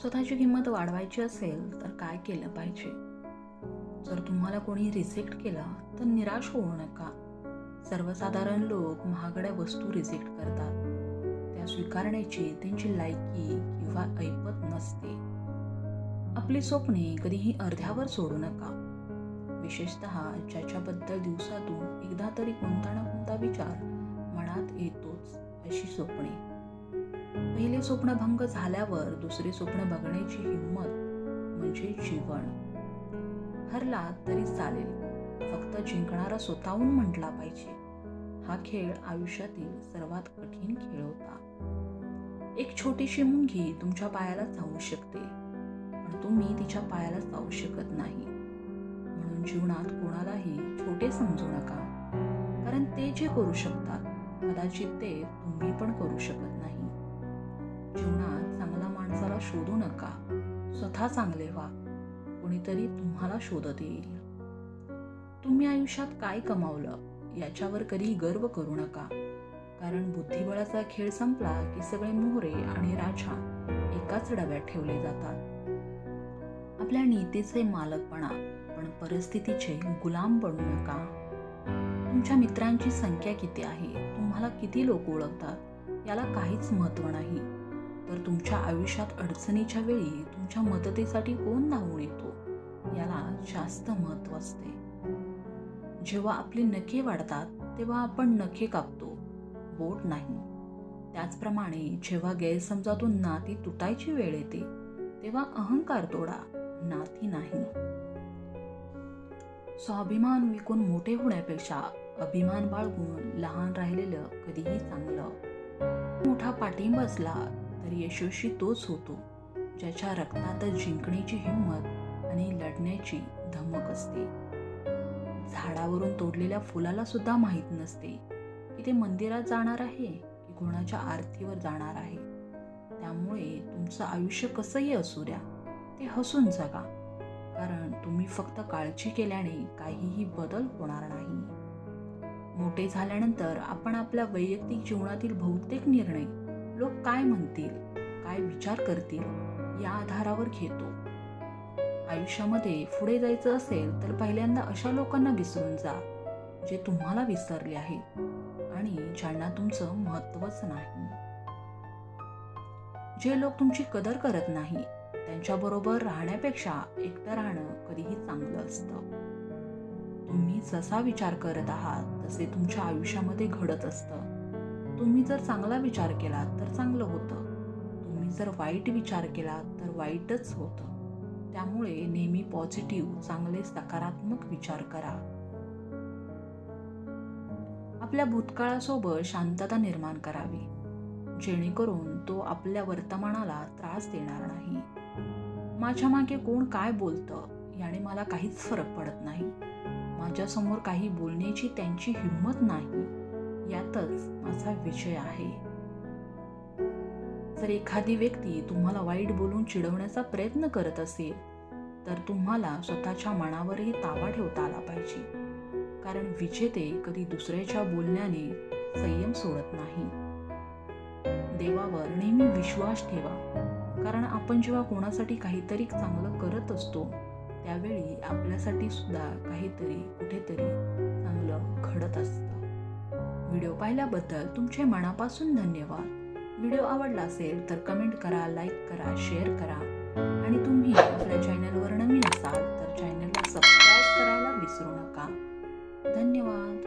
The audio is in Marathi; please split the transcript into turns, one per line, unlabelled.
स्वतःची किंमत वाढवायची असेल तर काय केलं पाहिजे? जर तुम्हाला कोणी रिजेक्ट केला तर निराश होऊ नका. सर्वसाधारण लोक महागड्या वस्तू रिजेक्ट करतात. त्या स्वीकारण्याची त्यांची लायकी किंवा ऐपत नसते. आपली स्वप्ने कधीही अर्ध्यावर सोडू नका. विशेषतः ज्याच्याबद्दल दिवसातून एकदा तरी कोणता ना कोणता विचार मनात येतोच, अशी स्वप्ने. पहिले स्वप्नभंग झाल्यावर दुसरे स्वप्न बघण्याची हिंमत म्हणजे जीवन. हरला तरी चालेल, फक्त जिंकणारा स्वतःहून म्हटला पाहिजे. हा खेळ आयुष्यातील सर्वात कठीण खेळ होता. एक छोटीशी मुंगी तुमच्या पायाला चावू शकते, पण तुम्ही तिच्या पायाला चावू शकत नाही. म्हणून जीवनात कोणालाही छोटे समजू नका, कारण ते जे करू शकतात कदाचित ते तुम्ही पण करू शकत नाही. जीवनात चांगल्या माणसाला शोधू नका, स्वतः चांगले व्हा. कोणीतरी तुम्हाला शोधत येईल. तुम्ही आयुष्यात काय कमावलं याच्यावर कधी गर्व करू नका, कारण बुद्धिबळाचा खेळ संपला की सगळे मोहरे आणि राजा एकाच डब्यात ठेवले जातात. आपल्या नीतीचे मालक बना, पण परिस्थितीचे गुलाम बनू नका. तुमच्या मित्रांची संख्या किती आहे, तुम्हाला किती लोक ओळखतात याला काहीच महत्त्व नाही. तर तुमच्या आयुष्यात अडचणीच्या वेळी तुमच्या मदतीसाठी कोण धावून येतो याला जास्त महत्त्व असते. जेव्हा आपली नखे वाढतात तेव्हा आपण नखे कापतो, बोट नाही. त्याचप्रमाणे जेव्हा गैरसमजातून नाती तुटायची वेळ येते तेव्हा अहंकार तोडा, नाती नाही. स्वाभिमान विकून मोठे होण्यापेक्षा अभिमान बाळगून लहान राहिलेलं कधीही चांगलं. मोठा पाठिंबा असला तर यशस्वी तोच होतो ज्याच्या रक्तात जिंकण्याची हिंमत आणि लढण्याची धमक असते. झाडावरून तोडलेल्या फुलाला सुद्धा माहीत नसते की ते मंदिरात जाणार आहे की कोणाच्या आरतीवर जाणार आहे. त्यामुळे तुमचं आयुष्य कसंही असू द्या, ते हसून जगा, कारण तुम्ही फक्त काळजी केल्याने काहीही बदल होणार नाही. मोठे झाल्यानंतर आपण आपल्या वैयक्तिक जीवनातील बहुतेक निर्णय लोक काय म्हणतील, काय विचार करतील या आधारावर घेतो. आयुष्यामध्ये पुढे जायचं असेल तर पहिल्यांदा अशा लोकांना विसरून जा जे तुम्हाला विसरले आहेत आणि ज्यांना तुमचं महत्त्वच नाही. जे लोक तुमची कदर करत नाही त्यांच्याबरोबर राहण्यापेक्षा एकटं राहणं कधीही चांगलं असतं. तुम्ही जसा विचार करत आहात तसे तुमच्या आयुष्यामध्ये घडत असतं. तुम्ही जर चांगला विचार केला तर चांगलं होतं, तुम्ही जर वाईट विचार केला तर वाईटच होतं. त्यामुळे नेहमी पॉझिटिव्ह, चांगले सकारात्मक विचार करा. आपल्या भूतकाळासोबत शांतता निर्माण करावी, जेणेकरून तो आपल्या वर्तमानाला त्रास देणार नाही. माझ्या मागे कोण काय बोलतं याने मला काहीच फरक पडत नाही. माझ्यासमोर काही बोलण्याची त्यांची हिंमत नाही, यातच माझा विजय आहे. जर एखादी व्यक्ती तुम्हाला वाईट बोलून चिडवण्याचा प्रयत्न करत असेल तर तुम्हाला स्वतःच्या मनावरही ताबा ठेवता आला पाहिजे, कारण विजेते कधी दुसऱ्याच्या बोलण्याने संयम सोडत नाही. देवावर नेहमी विश्वास ठेवा, कारण आपण जेव्हा कोणासाठी काहीतरी चांगलं करत असतो त्यावेळी आपल्यासाठी सुद्धा काहीतरी कुठेतरी चांगलं घडत असतं. व्हिडिओ पाहिल्याबद्दल तुमचे मनापासून धन्यवाद. व्हिडिओ आवडला असेल तर कमेंट करा, लाईक करा, शेअर करा आणि तुम्ही आपल्या चॅनलवर नवीन असाल तर चॅनलला सबस्क्राईब करायला विसरू नका. धन्यवाद.